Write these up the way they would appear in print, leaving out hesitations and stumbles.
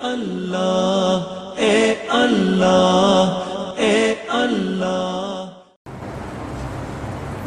اللہ اے اللہ اے اللہ۔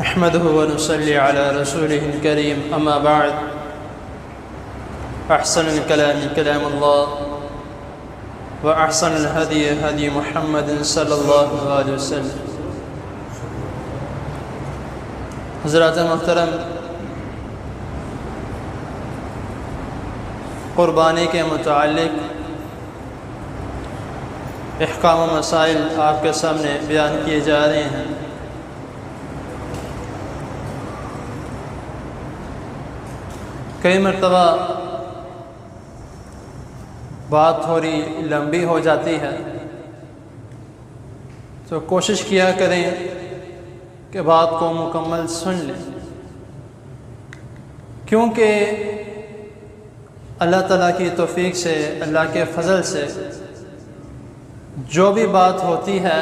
نحمده ونصلي على رسوله الكريم، أما بعد، أحسن الكلام كلام الله، وأحسن الهدي هدي محمد صلی اللہ علیہ وسلم۔ حضرات محترم، قربانی کے متعلق احکام و مسائل آپ کے سامنے بیان کیے جا رہے ہیں۔ کئی مرتبہ بات تھوڑی لمبی ہو جاتی ہے، تو کوشش کیا کریں کہ بات کو مکمل سن لیں، کیونکہ اللہ تعالیٰ کی توفیق سے، اللہ کے فضل سے جو بھی بات ہوتی ہے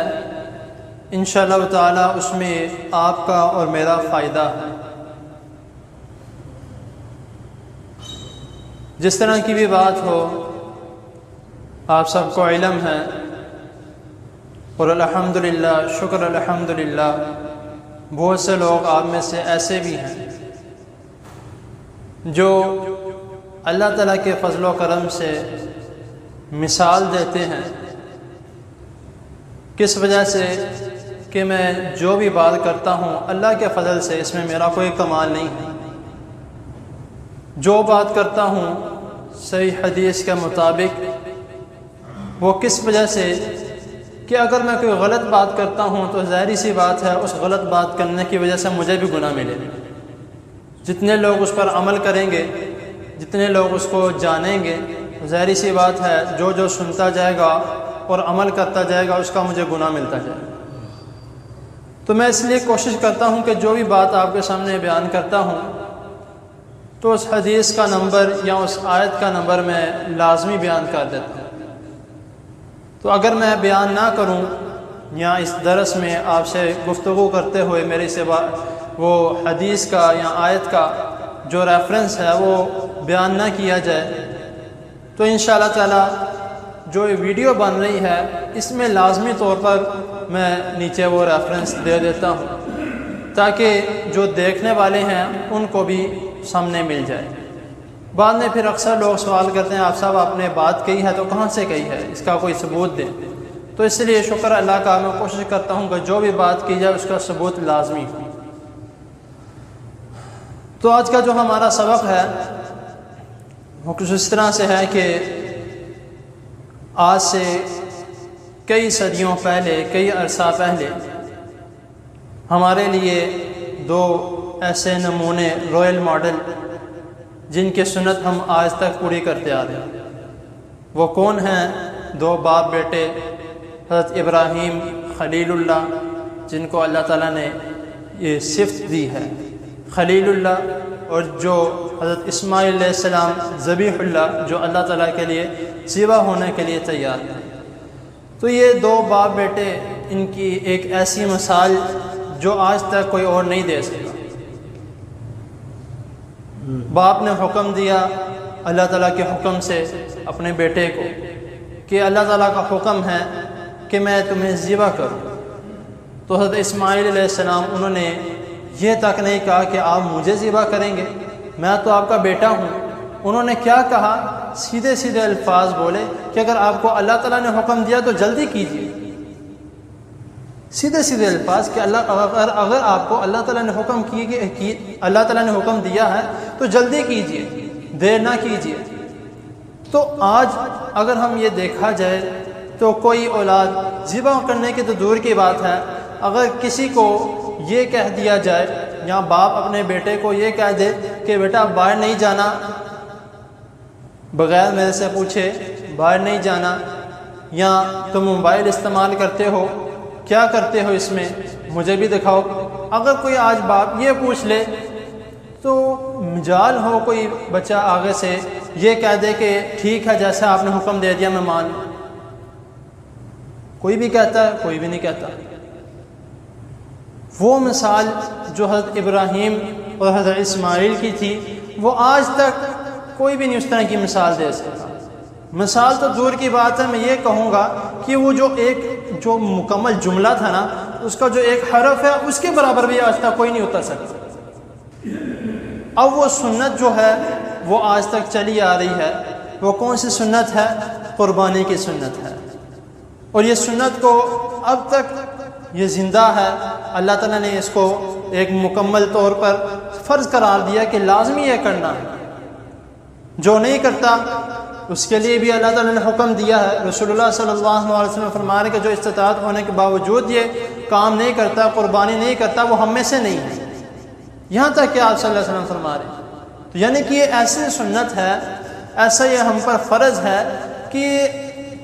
انشاءاللہ تعالیٰ اس میں آپ کا اور میرا فائدہ ہے۔ جس طرح کی بھی بات ہو، آپ سب کو علم ہے، اور الحمدللہ، شکر الحمدللہ، بہت سے لوگ آپ میں سے ایسے بھی ہیں جو اللہ تعالیٰ کے فضل و کرم سے مثال دیتے ہیں، کس وجہ سے کہ میں جو بھی بات کرتا ہوں اللہ کے فضل سے، اس میں میرا کوئی کمال نہیں ہے۔ جو بات کرتا ہوں صحیح حدیث کے مطابق، وہ کس وجہ سے کہ اگر میں کوئی غلط بات کرتا ہوں تو ظاہری سی بات ہے اس غلط بات کرنے کی وجہ سے مجھے بھی گناہ ملے۔ جتنے لوگ اس پر عمل کریں گے، جتنے لوگ اس کو جانیں گے، ظاہری سی بات ہے جو جو سنتا جائے گا اور عمل کرتا جائے گا اس کا مجھے گناہ ملتا جائے گا۔ تو میں اس لیے کوشش کرتا ہوں کہ جو بھی بات آپ کے سامنے بیان کرتا ہوں تو اس حدیث کا نمبر یا اس آیت کا نمبر میں لازمی بیان کر دیتا ہوں۔ تو اگر میں بیان نہ کروں یا اس درس میں آپ سے گفتگو کرتے ہوئے میرے سے وہ حدیث کا یا آیت کا جو ریفرنس ہے وہ بیان نہ کیا جائے تو انشاءاللہ تعالی جو ویڈیو بن رہی ہے اس میں لازمی طور پر میں نیچے وہ ریفرنس دے دیتا ہوں تاکہ جو دیکھنے والے ہیں ان کو بھی سامنے مل جائے۔ بعد میں پھر اکثر لوگ سوال کرتے ہیں، آپ صاحب آپ نے بات کہی ہے تو کہاں سے کہی ہے، اس کا کوئی ثبوت دیں۔ تو اس لیے شکر اللہ کا، میں کوشش کرتا ہوں کہ جو بھی بات کی جائے اس کا ثبوت لازمی ہو۔ تو آج کا جو ہمارا سبق ہے وہ کچھ اس طرح سے ہے کہ آج سے کئی صدیوں پہلے، کئی عرصہ پہلے ہمارے لیے دو ایسے نمونے، رائل ماڈل، جن کی سنت ہم آج تک پوری کرتے آ رہے ہیں، وہ کون ہیں؟ دو باپ بیٹے، حضرت ابراہیم خلیل اللہ، جن کو اللہ تعالیٰ نے یہ صفت دی ہے خلیل اللہ، اور جو حضرت اسماعیل علیہ السلام ذبیح اللہ، جو اللہ تعالیٰ کے لیے ذبح ہونے کے لیے تیار ہے۔ تو یہ دو باپ بیٹے، ان کی ایک ایسی مثال جو آج تک کوئی اور نہیں دے سکا۔ باپ نے حکم دیا اللہ تعالیٰ کے حکم سے اپنے بیٹے کو کہ اللہ تعالیٰ کا حکم ہے کہ میں تمہیں ذبح کروں، تو حضرت اسماعیل علیہ السلام انہوں نے یہ تک نہیں کہا کہ آپ مجھے ذبح کریں گے، میں تو آپ کا بیٹا ہوں۔ انہوں نے کیا کہا؟ سیدھے سیدھے الفاظ بولے کہ اگر آپ کو اللہ تعالیٰ نے حکم دیا تو جلدی کیجیے۔ سیدھے سیدھے الفاظ کہ اگر آپ کو اللہ تعالیٰ نے حکم اللہ تعالیٰ نے حکم دیا ہے تو جلدی کیجیے، دیر نہ کیجیے۔ تو آج اگر ہم یہ دیکھا جائے تو کوئی اولاد ذبح کرنے کی تو دور کی بات ہے، اگر کسی کو یہ کہہ دیا جائے یا باپ اپنے بیٹے کو یہ کہہ دے کہ بیٹا باہر نہیں جانا، بغیر میرے سے پوچھے باہر نہیں جانا، یا تم موبائل استعمال کرتے ہو، کیا کرتے ہو اس میں مجھے بھی دکھاؤ۔ اگر کوئی آج باپ یہ پوچھ لے تو مجال ہو کوئی بچہ آگے سے یہ کہہ دے کہ ٹھیک ہے جیسا آپ نے حکم دے دیا میں مان لوں۔ کوئی بھی کہتا ہے، کوئی بھی نہیں کہتا۔ وہ مثال جو حضرت ابراہیم اور حضرت اسماعیل کی تھی وہ آج تک کوئی بھی نہیں اس طرح کی مثال دے سکتا۔ مثال تو دور کی بات ہے، میں یہ کہوں گا کہ وہ جو مکمل جملہ تھا نا، اس کا جو ایک حرف ہے اس کے برابر بھی آج تک کوئی نہیں اتر سکتا۔ اب وہ سنت جو ہے وہ آج تک چلی آ رہی ہے، وہ کون سی سنت ہے؟ قربانی کی سنت ہے، اور یہ سنت کو اب تک یہ زندہ ہے۔ اللہ تعالیٰ نے اس کو ایک مکمل طور پر فرض قرار دیا کہ لازمی یہ کرنا ہے، جو نہیں کرتا اس کے لیے بھی اللہ تعالیٰ نے حکم دیا ہے۔ رسول اللہ صلی اللہ علیہ وسلم فرما رہے کہ جو استطاعت ہونے کے باوجود یہ کام نہیں کرتا، قربانی نہیں کرتا، وہ ہم میں سے نہیں ہے، یہاں تک کہ آپ صلی اللہ علیہ وسلم فرما رہے ہیں۔ تو یعنی کہ یہ ایسی سنت ہے، ایسا یہ ہم پر فرض ہے کہ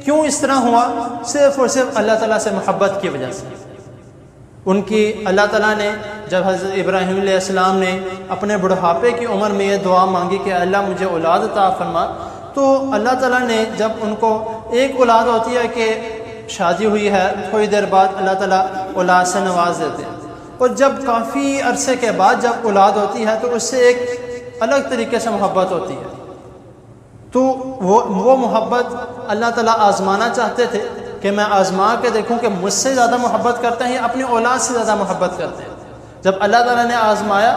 کیوں اس طرح ہوا؟ صرف اور صرف اللہ تعالیٰ سے محبت کی وجہ سے۔ ان کی اللہ تعالیٰ نے جب حضرت ابراہیم علیہ السلام نے اپنے بڑھاپے کی عمر میں یہ دعا مانگی کہ اللہ مجھے اولاد عطا فرما، تو اللہ تعالیٰ نے جب ان کو ایک اولاد ہوتی ہے کہ شادی ہوئی ہے، تھوڑی دیر بعد اللہ تعالیٰ اولاد سے نواز دیتے ہیں، اور جب کافی عرصے کے بعد جب اولاد ہوتی ہے تو اس سے ایک الگ طریقے سے محبت ہوتی ہے۔ تو وہ محبت اللہ تعالیٰ آزمانا چاہتے تھے کہ میں آزما کے دیکھوں کہ مجھ سے زیادہ محبت کرتے ہیں یا اپنی اولاد سے زیادہ محبت کرتے ہیں۔ جب اللہ تعالیٰ نے آزمایا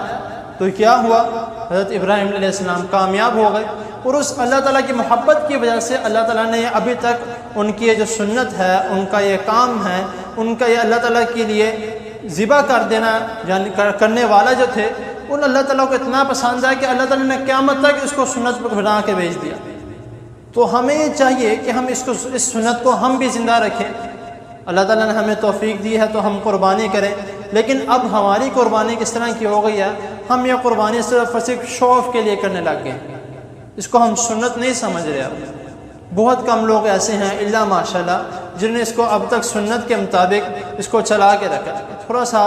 تو کیا ہوا؟ حضرت ابراہیم علیہ السلام کامیاب ہو گئے، اور اس اللہ تعالیٰ کی محبت کی وجہ سے اللہ تعالیٰ نے ابھی تک ان کی یہ جو سنت ہے، ان کا یہ کام ہے، ان کا یہ اللہ تعالیٰ کے لیے ذبح کر دینا، یعنی کرنے والا جو تھے، ان اللہ تعالیٰ کو اتنا پسند ہے کہ اللہ تعالیٰ نے قیامت تک اس کو سنت بنا کے بھیج دیا۔ تو ہمیں یہ چاہیے کہ ہم اس سنت کو ہم بھی زندہ رکھیں۔ اللہ تعالیٰ نے ہمیں توفیق دی ہے تو ہم قربانی کریں، لیکن اب ہماری قربانی کس طرح کی ہو گئی ہے؟ ہم یہ قربانی صرف اور صرف شو آف کے لیے کرنے لگ گئے، اس کو ہم سنت نہیں سمجھ رہے۔ اب بہت کم لوگ ایسے ہیں الا ماشاءاللہ جنہوں نے اس کو اب تک سنت کے مطابق اس کو چلا کے رکھا۔ تھوڑا سا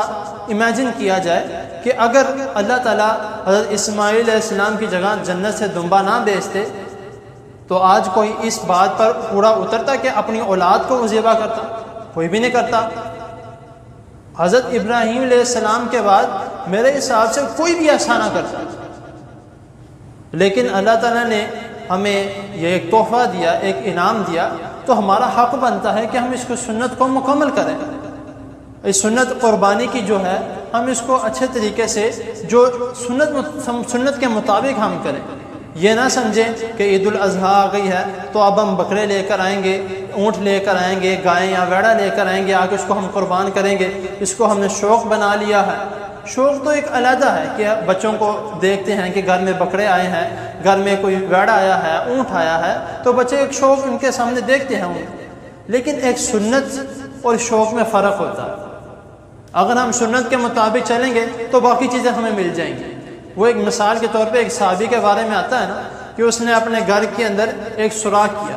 امیجن کیا جائے کہ اگر اللہ تعالیٰ حضرت اسماعیل علیہ السلام کی جگہ جنت سے دمبا نہ بیچتے تو آج کوئی اس بات پر پورا اترتا کہ اپنی اولاد کو ذبح کرتا؟ کوئی بھی نہیں کرتا۔ حضرت ابراہیم علیہ السلام کے بعد میرے حساب سے کوئی بھی ایسا نہ کرتا، لیکن اللہ تعالیٰ نے ہمیں یہ ایک تحفہ دیا، ایک انعام دیا، تو ہمارا حق بنتا ہے کہ ہم اس کو سنت کو مکمل کریں۔ اس سنت قربانی کی جو ہے ہم اس کو اچھے طریقے سے جو سنت کے مطابق ہم کریں۔ یہ نہ سمجھیں کہ عید الاضحیٰ آ گئی ہے تو اب ہم بکرے لے کر آئیں گے، اونٹ لے کر آئیں گے، گائیں یا ویڑا لے کر آئیں گے، آگے اس کو ہم قربان کریں گے۔ اس کو ہم نے شوق بنا لیا ہے۔ شوق تو ایک علیحدہ ہے کہ بچوں کو دیکھتے ہیں کہ گھر میں بکرے آئے ہیں، گھر میں کوئی ویڑا آیا ہے، اونٹ آیا ہے، تو بچے ایک شوق ان کے سامنے دیکھتے ہیں لیکن ایک سنت اور شوق میں فرق ہوتا ہے۔ اگر ہم سنت کے مطابق چلیں گے تو باقی چیزیں ہمیں مل جائیں گی۔ وہ ایک مثال کے طور پہ ایک صحابی کے بارے میں آتا ہے نا کہ اس نے اپنے گھر کے اندر ایک سوراخ کیا،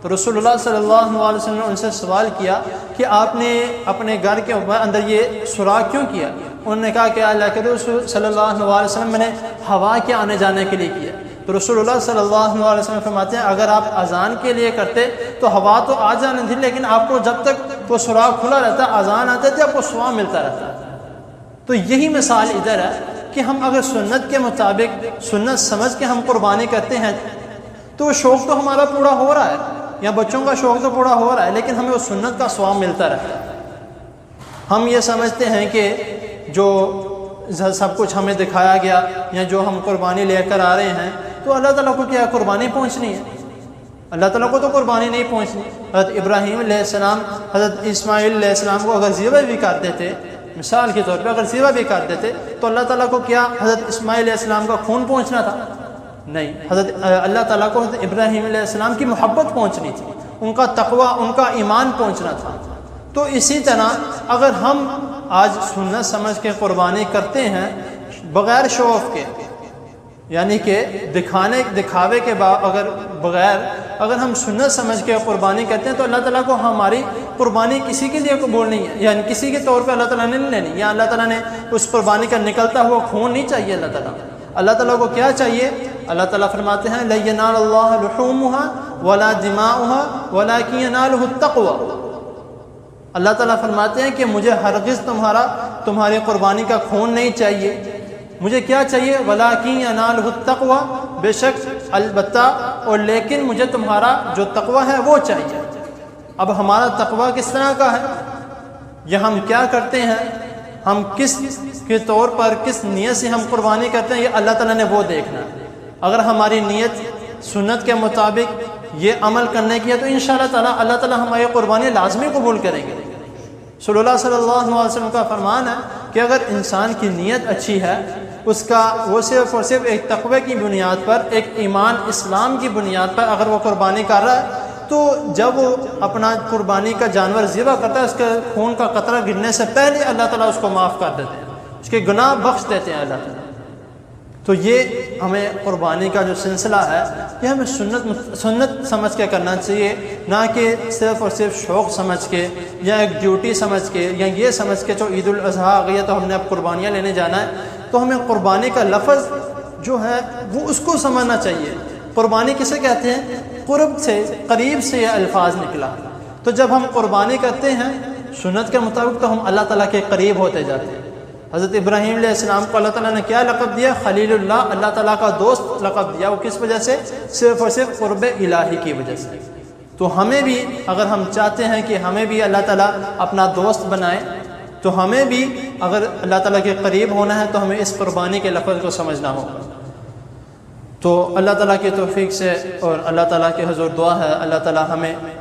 تو رسول اللہ صلی اللہ علیہ وسلم نے ان سے سوال کیا کہ آپ نے اپنے گھر کے اندر یہ سوراخ کیوں کیا؟ انہوں نے کہا کہ اللہ کے رسول صلی اللہ علیہ وسلم میں نے ہوا کے آنے جانے کے لیے کیا۔ تو رسول اللہ صلی اللہ علیہ وسلم فرماتے ہیں اگر آپ اذان کے لیے کرتے تو ہوا تو آ جانے تھی، لیکن آپ کو جب تک وہ سوراخ کھلا رہتا، اذان آتے تھے، آپ کو سوا ملتا رہتا۔ تو یہی مثال ادھر ہے کہ ہم اگر سنت کے مطابق سنت سمجھ کے ہم قربانی کرتے ہیں تو وہ شوق تو ہمارا پورا ہو رہا ہے، یا بچوں کا شوق تو پورا ہو رہا ہے، لیکن ہمیں اس سنت کا ثواب ملتا رہتا ہے۔ ہم یہ سمجھتے ہیں کہ جو سب کچھ ہمیں دکھایا گیا یا جو ہم قربانی لے کر آ رہے ہیں تو اللہ تعالیٰ کو کیا قربانی پہنچنی ہے؟ اللہ تعالیٰ کو تو قربانی نہیں پہنچنی۔ حضرت ابراہیم علیہ السلام حضرت اسماعیل علیہ السلام کو اگر ذبح بھی کر دیتے، مثال کے طور پہ اگر ذبح بھی کر دیتے تو اللہ تعالیٰ کو کیا حضرت اسماعیل علیہ السلام کا خون پہنچنا تھا؟ نہیں، اللہ تعالیٰ کو حضرت ابراہیم علیہ السلام کی محبت پہنچنی تھی، ان کا تقوی، ان کا ایمان پہنچنا تھا۔ تو اسی طرح اگر ہم آج سنت سمجھ کے قربانی کرتے ہیں بغیر شو آف کے، یعنی کہ دکھاوے کے بغیر اگر ہم سنت سمجھ کے قربانی کرتے ہیں تو اللہ تعالیٰ کو ہماری قربانی کسی کے لیے قبول نہیں ہے، یعنی کسی کے طور پہ اللہ تعالیٰ نے نہیں لینی، یا اللہ تعالیٰ نے اس قربانی کا نکلتا ہوا خون نہیں چاہیے اللہ تعالیٰ کو کیا چاہیے؟ اللہ تعالیٰ فرماتے ہیں لَن يَنَالَ اللَّهَ لُحُومُهَا وَلَا دِمَاؤُهَا وَلَكِنْ يَنَالُهُ التَّقْوَى۔ اللہ تعالیٰ فرماتے ہیں کہ مجھے ہرگز تمہاری قربانی کا خون نہیں چاہیے، مجھے کیا چاہیے؟ وَلَٰكِن يَنَالُهُ التَّقْوَىٰ، بے شک البتہ اور لیکن مجھے تمہارا جو تقوی ہے وہ چاہیے۔ اب ہمارا تقوی کس طرح کا ہے، یہ ہم کیا کرتے ہیں، ہم کس کے طور پر کس نیت سے ہم قربانی کرتے ہیں، یہ اللہ تعالیٰ نے وہ دیکھنا ہے۔ اگر ہماری نیت سنت کے مطابق یہ عمل کرنے کی ہے تو انشاءاللہ تعالیٰ اللہ تعالیٰ ہماری قربانی لازمی قبول کریں گے۔ رسول اللہ صلی اللہ علیہ وسلم کا فرمان ہے کہ اگر انسان کی نیت اچھی ہے، اس کا وہ صرف اور صرف ایک تقوی کی بنیاد پر، ایک ایمان اسلام کی بنیاد پر اگر وہ قربانی کر رہا ہے، تو جب وہ اپنا قربانی کا جانور ذبح کرتا ہے، اس کے خون کا قطرہ گرنے سے پہلے اللہ تعالیٰ اس کو معاف کر دیتے ہیں، اس کے گناہ بخش دیتے ہیں اللہ تعالیٰ۔ تو یہ ہمیں قربانی کا جو سلسلہ ہے یہ ہمیں سنت سمجھ کے کرنا چاہیے، نہ کہ صرف اور صرف شوق سمجھ کے یا ایک ڈیوٹی سمجھ کے یا یہ سمجھ کے جو عید الاضحیٰ آ گئی ہے تو ہم نے اب قربانیاں لینے جانا ہے۔ تو ہمیں قربانی کا لفظ جو ہے وہ اس کو سمجھنا چاہیے۔ قربانی کسے کہتے ہیں؟ قرب سے، قریب سے یہ الفاظ نکلا۔ تو جب ہم قربانی کرتے ہیں سنت کے مطابق تو ہم اللہ تعالیٰ کے قریب ہوتے جاتے ہیں۔ حضرت ابراہیم علیہ السلام کو اللہ تعالیٰ نے کیا لقب دیا؟ خلیل اللہ، اللہ تعالیٰ کا دوست لقب دیا۔ وہ کس وجہ سے؟ صرف اور صرف قرب الہی کی وجہ سے۔ تو ہمیں بھی اگر ہم چاہتے ہیں کہ ہمیں بھی اللہ تعالیٰ اپنا دوست بنائے، تو ہمیں بھی اگر اللہ تعالیٰ کے قریب ہونا ہے تو ہمیں اس قربانی کے لفظ کو سمجھنا ہوگا۔ تو اللہ تعالیٰ کی توفیق سے اور اللہ تعالیٰ کے حضور دعا ہے اللہ تعالیٰ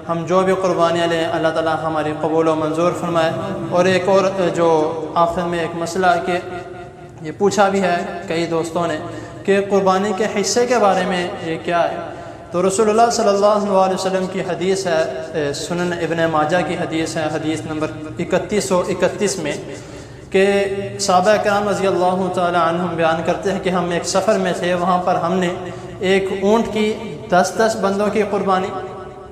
ہم جو بھی قربانیاں لیں اللہ تعالیٰ ہماری قبول و منظور فرمائے۔ اور ایک اور جو آخر میں ایک مسئلہ کہ یہ پوچھا بھی ہے کئی دوستوں نے کہ قربانی کے حصے کے بارے میں یہ کیا ہے، تو رسول اللہ صلی اللہ علیہ وسلم کی حدیث ہے، سنن ابن ماجہ کی حدیث ہے، حدیث نمبر 3131 میں کہ صحابہ کرام رضی اللہ تعالی عنہم بیان کرتے ہیں کہ ہم ایک سفر میں تھے، وہاں پر ہم نے ایک اونٹ کی 10 بندوں کی قربانی،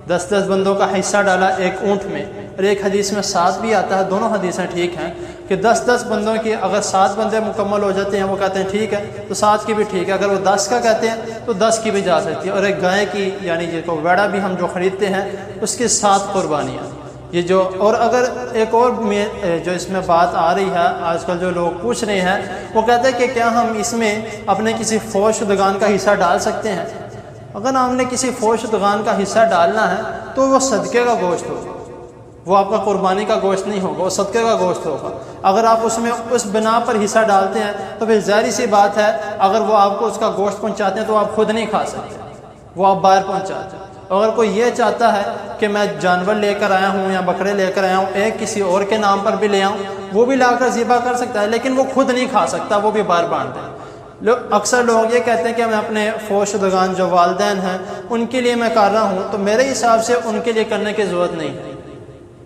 10 بندوں کا حصہ ڈالا ایک اونٹ میں، اور ایک حدیث میں 7 بھی آتا ہے، دونوں حدیثیں ٹھیک ہیں کہ 10 بندوں کی اگر 7 بندے مکمل ہو جاتے ہیں وہ کہتے ہیں ٹھیک ہے تو 7 کی بھی ٹھیک ہے، اگر وہ 10 کا کہتے ہیں تو 10 کی بھی جا سکتی ہے۔ اور ایک گائے کی یعنی جس کو ویڑا بھی ہم جو خریدتے ہیں اس کی 7 قربانیاں یہ جو۔ اور اگر ایک اور جو اس میں بات آ رہی ہے آج کل جو لوگ پوچھ رہے ہیں وہ کہتے ہیں کہ کیا ہم اس میں اپنے کسی فوج شدگان کا حصہ ڈال سکتے ہیں؟ اگر ہم نے کسی فوج شدگان کا حصہ ڈالنا ہے تو وہ صدقے کا گوشت ہوگا، وہ آپ کا قربانی کا گوشت نہیں ہوگا، وہ صدقے کا گوشت ہوگا۔ اگر آپ اس میں اس بنا پر حصہ ڈالتے ہیں تو پھر ظاہری سی بات ہے اگر وہ آپ کو اس کا گوشت پہنچاتے ہیں تو آپ خود نہیں کھا سکتے، وہ آپ باہر پہنچاتے ہیں۔ اگر کوئی یہ چاہتا ہے کہ میں جانور لے کر آیا ہوں یا بکرے لے کر آیا ہوں، ایک کسی اور کے نام پر بھی لے آؤں، وہ بھی لا کر ذبح کر سکتا ہے، لیکن وہ خود نہیں کھا سکتا، وہ بھی باہر بانٹ دیں۔ اکثر لوگ یہ کہتے ہیں کہ میں اپنے فوج شدگان جو والدین ہیں ان کے لیے میں کر رہا ہوں، تو میرے حساب سے ان کے لیے کرنے کی ضرورت نہیں ہے۔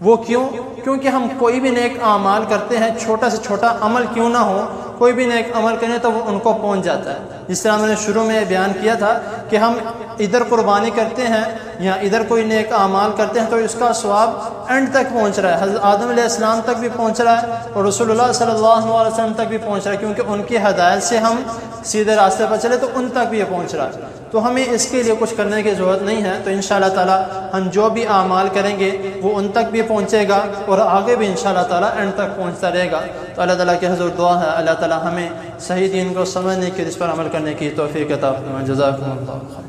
وہ کیوں؟ کیونکہ ہم کوئی بھی نیک اعمال کرتے ہیں، چھوٹا سے چھوٹا عمل کیوں نہ ہو، کوئی بھی نیک عمل کریں تو وہ ان کو پہنچ جاتا ہے۔ جس طرح میں نے شروع میں بیان کیا تھا کہ ہم ادھر قربانی کرتے ہیں یا ادھر کوئی نیک اعمال کرتے ہیں تو اس کا ثواب اینڈ تک پہنچ رہا ہے، حضرت آدم علیہ السلام تک بھی پہنچ رہا ہے اور رسول اللہ صلی اللہ علیہ وسلم تک بھی پہنچ رہا ہے، کیونکہ ان کی ہدایت سے ہم سیدھے راستے پر چلے تو ان تک بھی یہ پہنچ رہا ہے۔ تو ہمیں اس کے لیے کچھ کرنے کی ضرورت نہیں ہے، تو انشاءاللہ تعالی ہم جو بھی اعمال کریں گے وہ ان تک بھی پہنچے گا اور آگے بھی انشاءاللہ تعالی اینڈ تک پہنچتا رہے گا۔ تو اللہ تعالیٰ کے حضور دعا ہے اللہ تعالی ہمیں صحیح دین کو سمجھنے کی، اس پر عمل کرنے کی توفیق عطا فرمائے۔ جزاکم اللہ خیر۔